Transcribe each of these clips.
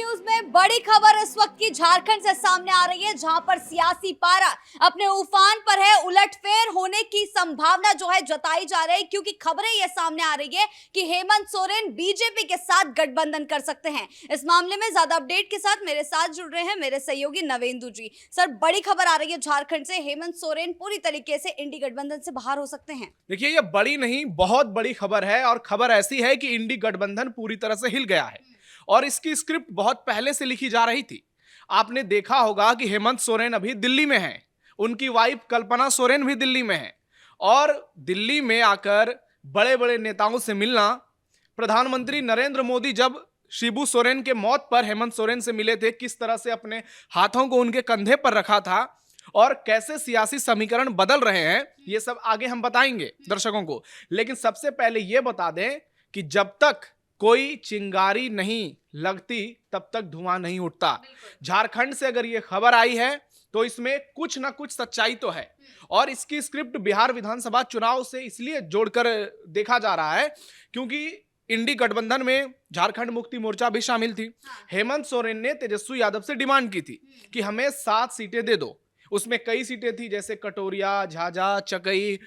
News में बड़ी खबर इस वक्त की झारखंड से सामने आ रही है, जहां पर सियासी पारा अपने उफान पर है। उलटफेर होने की संभावना जो है जताई जा रही है, क्योंकि खबरें ये सामने आ रही है कि हेमंत सोरेन बीजेपी के साथ गठबंधन कर सकते हैं। इस मामले में ज्यादा अपडेट के साथ मेरे साथ जुड़ रहे हैं मेरे सहयोगी नवेंदु जी। सर, बड़ी खबर आ रही है झारखंड से, हेमंत सोरेन पूरी तरीके से इंडी गठबंधन से बाहर हो सकते हैं। देखिए, ये बड़ी नहीं बहुत बड़ी खबर है और खबर ऐसी है कि इंडी गठबंधन पूरी तरह से हिल गया है और इसकी स्क्रिप्ट बहुत पहले से लिखी जा रही थी। आपने देखा होगा कि हेमंत सोरेन अभी दिल्ली में हैं, उनकी वाइफ कल्पना सोरेन भी दिल्ली में है और दिल्ली में आकर बड़े बड़े नेताओं से मिलना, प्रधानमंत्री नरेंद्र मोदी जब शिबू सोरेन के मौत पर हेमंत सोरेन से मिले थे, किस तरह से अपने हाथों को उनके कंधे पर रखा था और कैसे सियासी समीकरण बदल रहे हैं, ये सब आगे हम बताएंगे दर्शकों को। लेकिन सबसे पहले ये बता दें कि जब तक कोई चिंगारी नहीं लगती तब तक धुआं नहीं उठता। झारखंड से अगर ये खबर आई है तो इसमें कुछ ना कुछ सच्चाई तो है और इसकी स्क्रिप्ट बिहार विधानसभा चुनाव से इसलिए जोड़कर देखा जा रहा है क्योंकि इंडी गठबंधन में झारखंड मुक्ति मोर्चा भी शामिल थी। हेमंत सोरेन ने तेजस्वी यादव से डिमांड की थी कि हमें 7 सीटें दे दो। उसमें कई सीटें थी जैसे कटोरिया, झाझा, चकई,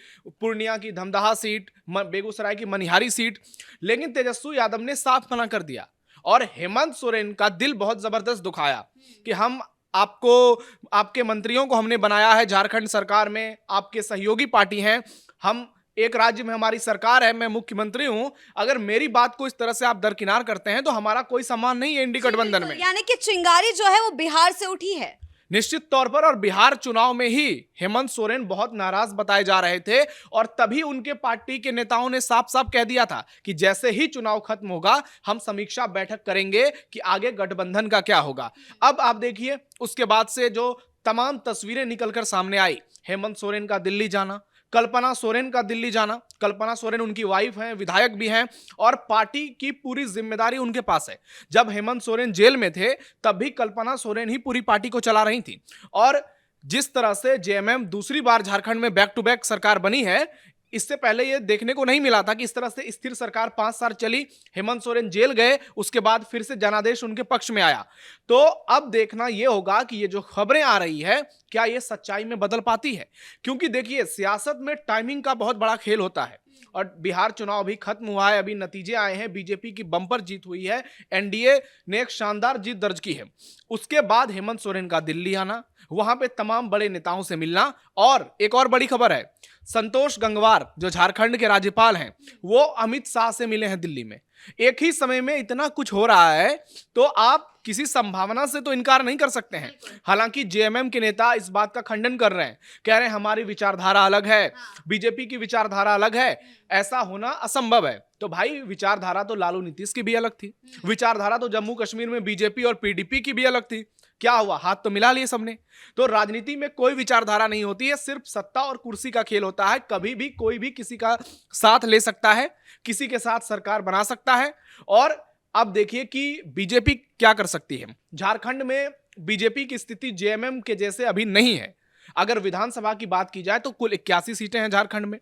पूर्णिया की धमदाहा सीट, बेगूसराय की मनिहारी सीट, लेकिन तेजस्वी यादव ने साफ मना कर दिया और हेमंत सोरेन का दिल बहुत जबरदस्त दुखाया कि हम आपको, आपके मंत्रियों को हमने बनाया है झारखंड सरकार में, आपके सहयोगी पार्टी हैं, हम एक राज्य में हमारी सरकार है, मैं मुख्यमंत्री हूं, अगर मेरी बात को इस तरह से आप दरकिनार करते हैं तो हमारा कोई सम्मान नहीं है इंडी गठबंधन में। यानी कि चिंगारी जो है वो बिहार से उठी है निश्चित तौर पर, और बिहार चुनाव में ही हेमंत सोरेन बहुत नाराज बताए जा रहे थे और तभी उनके पार्टी के नेताओं ने साफ साफ कह दिया था कि जैसे ही चुनाव खत्म होगा हम समीक्षा बैठक करेंगे कि आगे गठबंधन का क्या होगा। अब आप देखिए उसके बाद से जो तमाम तस्वीरें निकलकर सामने आई, हेमंत सोरेन का दिल्ली जाना, कल्पना सोरेन का दिल्ली जाना, कल्पना सोरेन उनकी वाइफ हैं, विधायक भी हैं और पार्टी की पूरी जिम्मेदारी उनके पास है। जब हेमंत सोरेन जेल में थे तब भी कल्पना सोरेन ही पूरी पार्टी को चला रही थी और जिस तरह से जेएमएम दूसरी बार झारखंड में बैक टू बैक सरकार बनी है, इससे पहले यह देखने को नहीं मिला था कि इस तरह से स्थिर सरकार 5 साल चली, हेमंत सोरेन जेल गए, उसके बाद फिर से जनादेश उनके पक्ष में आया। तो अब देखना यह होगा कि ये जो खबरें आ रही है क्या ये सच्चाई में बदल पाती है, क्योंकि देखिए सियासत में टाइमिंग का बहुत बड़ा खेल होता है और बिहार चुनाव भी खत्म हुआ है, अभी नतीजे आए हैं, बीजेपी की बम्पर जीत हुई है, एनडीए ने एक शानदार जीत दर्ज की है। उसके बाद हेमंत सोरेन का दिल्ली आना, वहां पे तमाम बड़े नेताओं से मिलना और एक और बड़ी खबर है, संतोष गंगवार जो झारखंड के राज्यपाल हैं वो अमित शाह से मिले हैं दिल्ली में। एक ही समय में इतना कुछ हो रहा है तो आप किसी संभावना से तो इनकार नहीं कर सकते हैं। हालांकि जेएमएम के नेता इस बात का खंडन कर रहे हैं, कह रहे हैं हमारी विचारधारा अलग है, बीजेपी की विचारधारा अलग है, ऐसा होना असंभव है। तो भाई विचारधारा तो लालू नीतीश की भी अलग थी, विचारधारा तो जम्मू कश्मीर में बीजेपी और पीडीपी की भी अलग थी, क्या हुआ, हाथ तो मिला लिए सबने। तो राजनीति में कोई विचारधारा नहीं होती है, सिर्फ सत्ता और कुर्सी का खेल होता है। कभी भी कोई भी किसी का साथ ले सकता है, किसी के साथ सरकार बना सकता है। और अब देखिए कि बीजेपी क्या कर सकती है। झारखंड में बीजेपी की स्थिति जेएमएम के जैसे अभी नहीं है। अगर विधानसभा की बात की जाए तो कुल 81 सीटें हैं झारखंड में,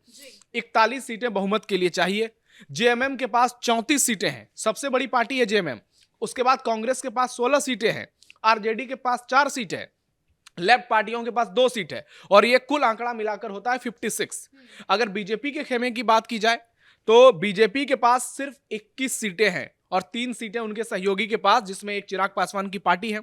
41 सीटें बहुमत के लिए चाहिए। जेएमएम के पास 34 सीटें हैं, सबसे बड़ी पार्टी है जेएमएम। उसके बाद कांग्रेस के पास 16 सीटें हैं, आरजेडी के पास 4 सीटें हैं, लेफ्ट पार्टियों के पास 2 सीट है और ये कुल आंकड़ा मिलाकर होता है 56। अगर बीजेपी के खेमे की बात की जाए तो बीजेपी के पास सिर्फ 21 सीटें हैं और 3 सीटें उनके सहयोगी के पास, जिसमें एक चिराग पासवान की पार्टी है,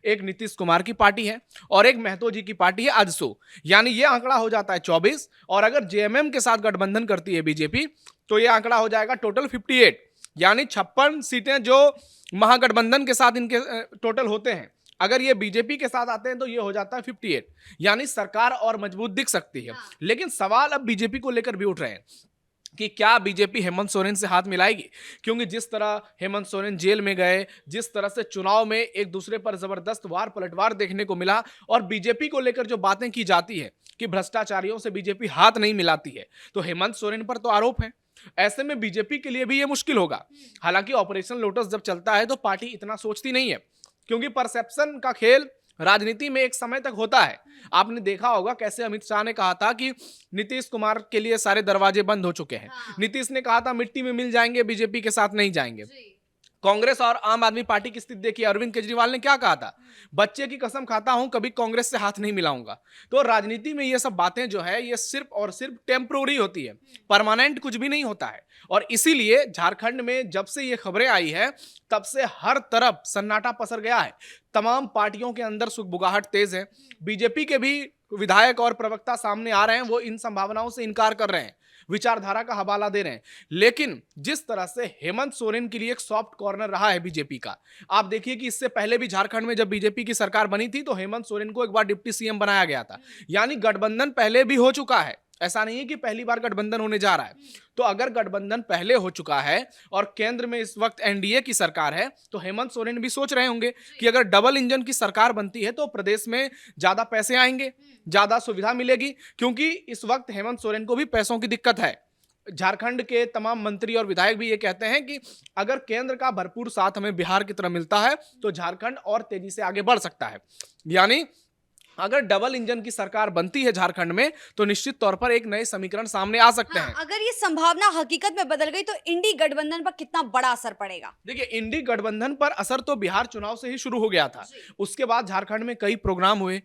एक नीतीश कुमार की पार्टी है और एक महतो जी की पार्टी है आजसू। यानी ये आंकड़ा हो जाता है 24 और अगर जेएमएम के साथ गठबंधन करती है बीजेपी तो यह आंकड़ा हो जाएगा टोटल 58, यानी 56 सीटें जो महागठबंधन के साथ इनके टोटल होते हैं। अगर ये बीजेपी के साथ आते हैं तो ये हो जाता है 58, यानी सरकार और मजबूत दिख सकती है। लेकिन सवाल अब बीजेपी को लेकर भी उठ रहे हैं कि क्या बीजेपी हेमंत सोरेन से हाथ मिलाएगी, क्योंकि जिस तरह हेमंत सोरेन जेल में गए, जिस तरह से चुनाव में एक दूसरे पर जबरदस्त वार पलटवार देखने को मिला और बीजेपी को लेकर जो बातें की जाती है कि भ्रष्टाचारियों से बीजेपी हाथ नहीं मिलाती है, तो हेमंत सोरेन पर तो आरोप है। ऐसे में बीजेपी के लिए भी यह मुश्किल होगा। हालांकि ऑपरेशन लोटस जब चलता है तो पार्टी इतना सोचती नहीं है, क्योंकि परसेप्शन का खेल राजनीति में एक समय तक होता है। आपने देखा होगा कैसे अमित शाह ने कहा था कि नीतीश कुमार के लिए सारे दरवाजे बंद हो चुके हैं। नीतीश ने कहा था मिट्टी में मिल जाएंगे, बीजेपी के साथ नहीं जाएंगे। कांग्रेस और आम आदमी पार्टी की स्थिति देखिए, अरविंद केजरीवाल ने क्या कहा था, बच्चे की कसम खाता हूं कभी कांग्रेस से हाथ नहीं मिलाऊंगा। तो राजनीति में ये सब बातें जो है ये सिर्फ और सिर्फ टेम्पोररी होती है, परमानेंट कुछ भी नहीं होता है। और इसीलिए झारखंड में जब से ये खबरें आई है तब से हर तरफ सन्नाटा पसर गया है, तमाम पार्टियों के अंदर सुगबुगाहट तेज है। बीजेपी के भी विधायक और प्रवक्ता सामने आ रहे हैं, वो इन संभावनाओं से इनकार कर रहे हैं, विचारधारा का हवाला दे रहे हैं। लेकिन जिस तरह से हेमंत सोरेन के लिए एक सॉफ्ट कॉर्नर रहा है बीजेपी का, आप देखिए कि इससे पहले भी झारखंड में जब बीजेपी की सरकार बनी थी तो हेमंत सोरेन को एक बार डिप्टी सीएम बनाया गया था। यानी गठबंधन पहले भी हो चुका है, ऐसा नहीं है कि पहली बार गठबंधन होने जा रहा है। तो अगर गठबंधन पहले हो चुका है और केंद्र में इस वक्त एनडीए की सरकार है, तो हेमंत सोरेन भी सोच रहे होंगे कि अगर डबल इंजन की सरकार बनती है तो प्रदेश में ज्यादा पैसे आएंगे, ज्यादा सुविधा मिलेगी, क्योंकि इस वक्त हेमंत सोरेन को भी पैसों की दिक्कत है। झारखंड के तमाम मंत्री और विधायक भी ये कहते हैं कि अगर केंद्र का भरपूर साथ हमें बिहार की तरह मिलता है तो झारखंड और तेजी से आगे बढ़ सकता है। यानी अगर डबल इंजन की सरकार बनती है झारखंड में तो निश्चित तौर पर एक नए समीकरण सामने आ सकते हैं। अगर ये संभावना हकीकत में बदल गई तो इंडी गठबंधन पर कितना बड़ा असर पड़ेगा? देखिए, इंडी गठबंधन पर असर तो बिहार चुनाव से ही शुरू हो गया था। उसके बाद झारखंड में कई प्रोग्राम हुए,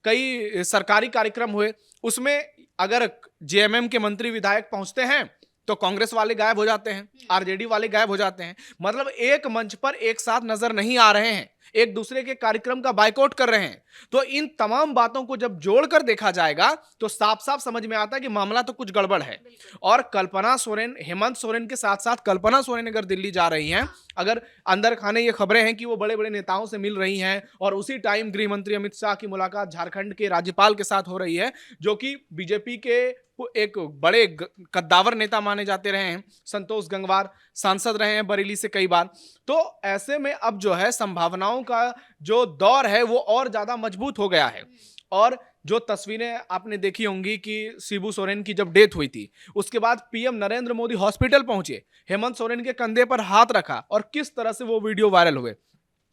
कई सरकारी कार्यक्रम हुए, उसमें अगर जेएमएम के मंत्री विधायक पहुंचते हैं तो कांग्रेस वाले गायब हो जाते हैं, आरजेडी वाले गायब हो जाते हैं। मतलब एक मंच पर एक साथ नजर नहीं आ रहे हैं, एक दूसरे के कार्यक्रम का बायकॉट कर रहे हैं। तो इन तमाम बातों को जब जोड़कर देखा जाएगा तो साफ साफ समझ में आता है कि मामला तो कुछ गड़बड़ है। और कल्पना सोरेन, हेमंत सोरेन के साथ साथ कल्पना सोरेन अगर दिल्ली जा रही हैं, अगर अंदर खाने ये खबरें हैं कि वो बड़े बड़े नेताओं से मिल रही हैं और उसी टाइम गृह मंत्री अमित शाह की मुलाकात झारखंड के राज्यपाल के साथ हो रही है, जो कि बीजेपी के एक बड़े कद्दावर नेता माने जाते रहे हैं, संतोष गंगवार सांसद रहे हैं बरेली से कई बार। तो ऐसे में अब जो है संभावनाओं का जो दौर है वो और ज्यादा मजबूत हो गया है। और जो तस्वीरें आपने देखी होंगी कि शिबू सोरेन की जब डेथ हुई थी उसके बाद पीएम नरेंद्र मोदी हॉस्पिटल पहुंचे, हेमंत सोरेन के कंधे पर हाथ रखा और किस तरह से वो वीडियो वायरल हुए।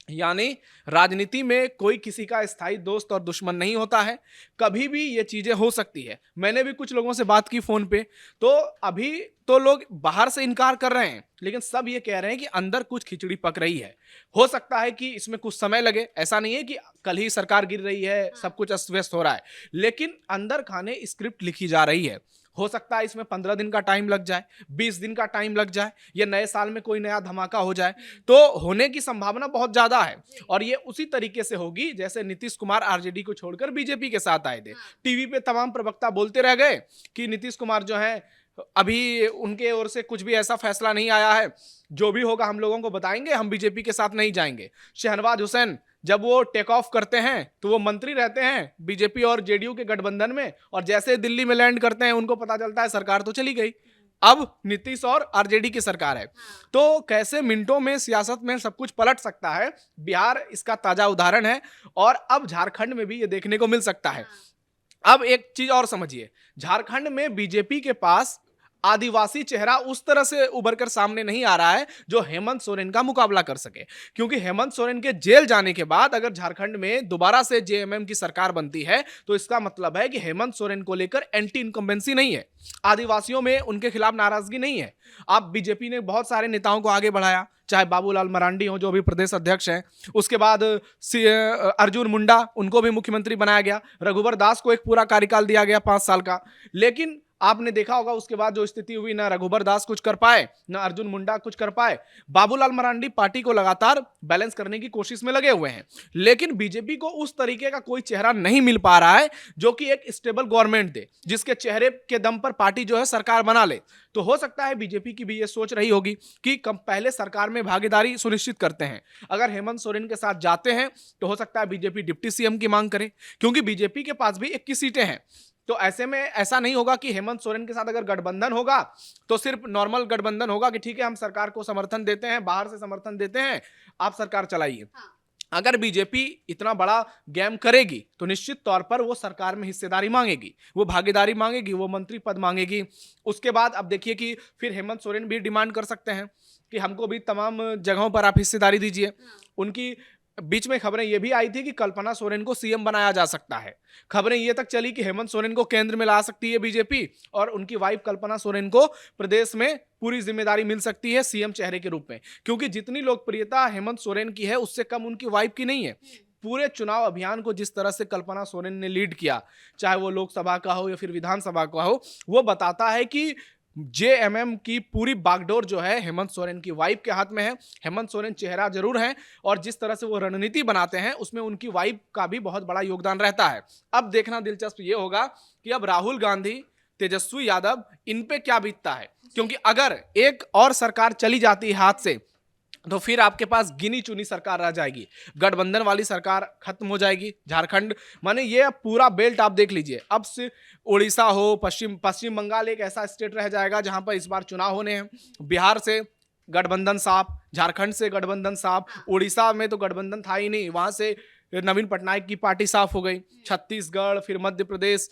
यानी राजनीति में कोई किसी का स्थायी दोस्त और दुश्मन नहीं होता है, कभी भी ये चीजें हो सकती है। मैंने भी कुछ लोगों से बात की फोन पे, तो अभी तो लोग बाहर से इनकार कर रहे हैं लेकिन सब ये कह रहे हैं कि अंदर कुछ खिचड़ी पक रही है। हो सकता है कि इसमें कुछ समय लगे, ऐसा नहीं है कि कल ही सरकार गिर रही है, सब कुछ अस्त व्यस्त हो रहा है, लेकिन अंदर खाने स्क्रिप्ट लिखी जा रही है। हो सकता है इसमें 15 दिन का टाइम लग जाए, 20 दिन का टाइम लग जाए, या नए साल में कोई नया धमाका हो जाए, तो होने की संभावना बहुत ज्यादा है। और ये उसी तरीके से होगी जैसे नीतीश कुमार आरजेडी को छोड़कर बीजेपी के साथ आए थे। टीवी पे तमाम प्रवक्ता बोलते रह गए कि नीतीश कुमार जो है अभी उनके ओर से कुछ भी ऐसा फैसला नहीं आया है, जो भी होगा हम लोगों को बताएंगे, हम बीजेपी के साथ नहीं जाएंगे। शहनवाज हुसैन जब वो टेक ऑफ करते हैं तो वो मंत्री रहते हैं बीजेपी और जेडीयू के गठबंधन में, और जैसे दिल्ली में लैंड करते हैं उनको पता चलता है सरकार तो चली गई, अब नीतीश और आरजेडी की सरकार है। तो कैसे मिनटों में सियासत में सब कुछ पलट सकता है, बिहार इसका ताजा उदाहरण है और अब झारखंड में भी ये देखने को मिल सकता है। अब एक चीज और समझिए, झारखंड में बीजेपी के पास आदिवासी चेहरा उस तरह से उभर कर सामने नहीं आ रहा है जो हेमंत सोरेन का मुकाबला कर सके, क्योंकि हेमंत सोरेन के जेल जाने के बाद अगर झारखंड में दोबारा से जेएमएम की सरकार बनती है तो इसका मतलब है कि हेमंत सोरेन को लेकर एंटी इनकम्बेंसी नहीं है, आदिवासियों में उनके खिलाफ नाराजगी नहीं है। अब बीजेपी ने बहुत सारे नेताओं को आगे बढ़ाया, चाहे बाबूलाल मरांडी हो जो अभी प्रदेश अध्यक्ष हैं, उसके बाद अर्जुन मुंडा, उनको भी मुख्यमंत्री बनाया गया, रघुवर दास को एक पूरा कार्यकाल दिया गया 5 साल का। लेकिन आपने देखा होगा उसके बाद जो स्थिति हुई, ना रघुवर दास कुछ कर पाए, ना अर्जुन मुंडा कुछ कर पाए। बाबूलाल मरांडी पार्टी को लगातार बैलेंस करने की कोशिश में लगे हुए हैं, लेकिन बीजेपी को उस तरीके का कोई चेहरा नहीं मिल पा रहा है जो कि एक स्टेबल गवर्नमेंट दे, जिसके चेहरे के दम पर पार्टी जो है सरकार बना ले। तो हो सकता है बीजेपी की भी ये सोच रही होगी कि कम पहले सरकार में भागीदारी सुनिश्चित करते हैं, अगर हेमंत सोरेन के साथ जाते हैं तो हो सकता है बीजेपी डिप्टी सीएम की मांग करे, क्योंकि बीजेपी के पास भी 21 सीटें हैं। तो ऐसे में ऐसा नहीं होगा कि हेमंत सोरेन के साथ अगर गठबंधन होगा तो सिर्फ नॉर्मल गठबंधन होगा कि ठीक है हम सरकार को समर्थन देते हैं, बाहर से समर्थन देते हैं, आप सरकार चलाइए। अगर बीजेपी इतना बड़ा गेम करेगी तो निश्चित तौर पर वो सरकार में हिस्सेदारी मांगेगी, वो भागीदारी मांगेगी, वो मंत्री पद मांगेगी। उसके बाद अब देखिए कि फिर हेमंत सोरेन भी डिमांड कर सकते हैं कि हमको भी तमाम जगहों पर आप हिस्सेदारी दीजिए। उनकी बीच में खबरें ये भी आई थी कि कल्पना सोरेन को सीएम बनाया जा सकता है। खबरें ये तक चली कि हेमंत सोरेन को केंद्र में ला सकती है बीजेपी और उनकी वाइफ कल्पना सोरेन को प्रदेश में पूरी जिम्मेदारी मिल सकती है सीएम चेहरे के रूप में, क्योंकि जितनी लोकप्रियता हेमंत सोरेन की है उससे कम उनकी वाइफ की नहीं है। पूरे चुनाव अभियान को जिस तरह से कल्पना सोरेन ने लीड किया, चाहे वो लोकसभा का हो या फिर विधानसभा का हो, वो बताता है कि जेएमएम की पूरी बागडोर जो है हेमंत सोरेन की वाइफ के हाथ में है। हेमंत सोरेन चेहरा जरूर है और जिस तरह से वो रणनीति बनाते हैं उसमें उनकी वाइफ का भी बहुत बड़ा योगदान रहता है। अब देखना दिलचस्प ये होगा कि अब राहुल गांधी, तेजस्वी यादव, इन पे क्या बीतता है, क्योंकि अगर एक और सरकार चली जाती है हाथ से तो फिर आपके पास गिनी चुनी सरकार रह जाएगी, गठबंधन वाली सरकार खत्म हो जाएगी। झारखंड माने ये पूरा बेल्ट आप देख लीजिए, अब से उड़ीसा हो, पश्चिम बंगाल एक ऐसा स्टेट रह जाएगा जहां पर इस बार चुनाव होने हैं। बिहार से गठबंधन साफ, झारखंड से गठबंधन साफ, उड़ीसा में तो गठबंधन था ही नहीं, वहां से नवीन पटनायक की पार्टी साफ हो गई। छत्तीसगढ़, फिर मध्य प्रदेश,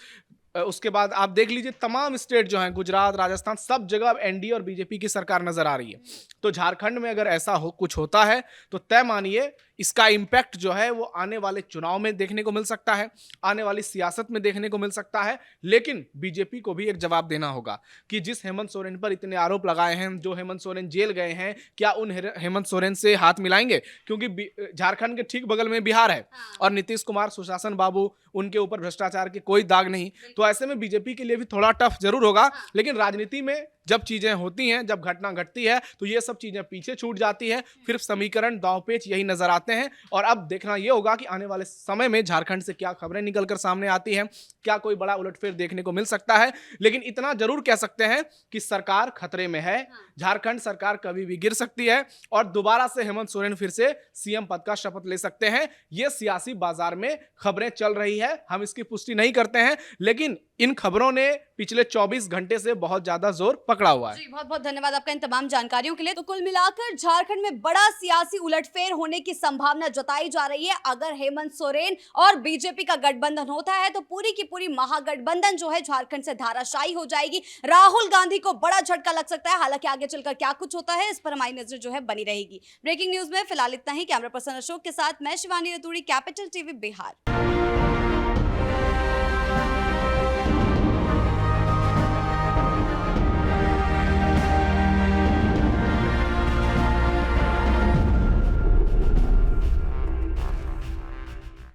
उसके बाद आप देख लीजिए तमाम स्टेट जो हैं, गुजरात, राजस्थान, सब जगह अब एनडीए और बीजेपी की सरकार नजर आ रही है। तो झारखंड में अगर ऐसा कुछ होता है तो तय मानिए इसका इम्पैक्ट जो है वो आने वाले चुनाव में देखने को मिल सकता है, आने वाली सियासत में देखने को मिल सकता है। लेकिन बीजेपी को भी एक जवाब देना होगा कि जिस हेमंत सोरेन पर इतने आरोप लगाए हैं, जो हेमंत सोरेन जेल गए हैं, क्या उन हेमंत सोरेन से हाथ मिलाएंगे? क्योंकि झारखंड के ठीक बगल में बिहार है और नीतीश कुमार, सुशासन बाबू, उनके ऊपर भ्रष्टाचार के कोई दाग नहीं। तो ऐसे में बीजेपी के लिए भी थोड़ा टफ जरूर होगा। लेकिन राजनीति में जब चीजें होती हैं, जब घटना घटती है तो ये सब चीजें पीछे छूट जाती है, फिर समीकरण, दांवपेच यही नजर आते हैं। और अब देखना ये होगा कि आने वाले समय में झारखंड से क्या खबरें निकलकर सामने आती हैं, क्या कोई बड़ा उलटफेर देखने को मिल सकता है। लेकिन इतना जरूर कह सकते हैं कि सरकार खतरे में है, झारखंड सरकार कभी भी गिर सकती है और दोबारा से हेमंत सोरेन फिर से सीएम पद का शपथ ले सकते हैं। ये सियासी बाजार में खबरें चल रही है, हम इसकी पुष्टि नहीं करते हैं, लेकिन इन खबरों ने पिछले 24 घंटे से बहुत ज्यादा जोर पकड़ा हुआ है। जी, बहुत बहुत धन्यवाद आपका इन तमाम जानकारियों के लिए। तो कुल मिलाकर झारखंड में बड़ा सियासी उलटफेर होने की संभावना जताई जा रही है। अगर हेमंत सोरेन और बीजेपी का गठबंधन होता है तो पूरी की पूरी महागठबंधन जो है झारखंड से धाराशायी हो जाएगी। राहुल गांधी को बड़ा झटका लग सकता है। हालांकि आगे चलकर क्या कुछ होता है इस पर हमारी नजर जो है बनी रहेगी। ब्रेकिंग न्यूज में फिलहाल इतना ही। कैमरा पर्सन अशोक के साथ मैं शिवानी रतूड़ी, कैपिटल टीवी बिहार।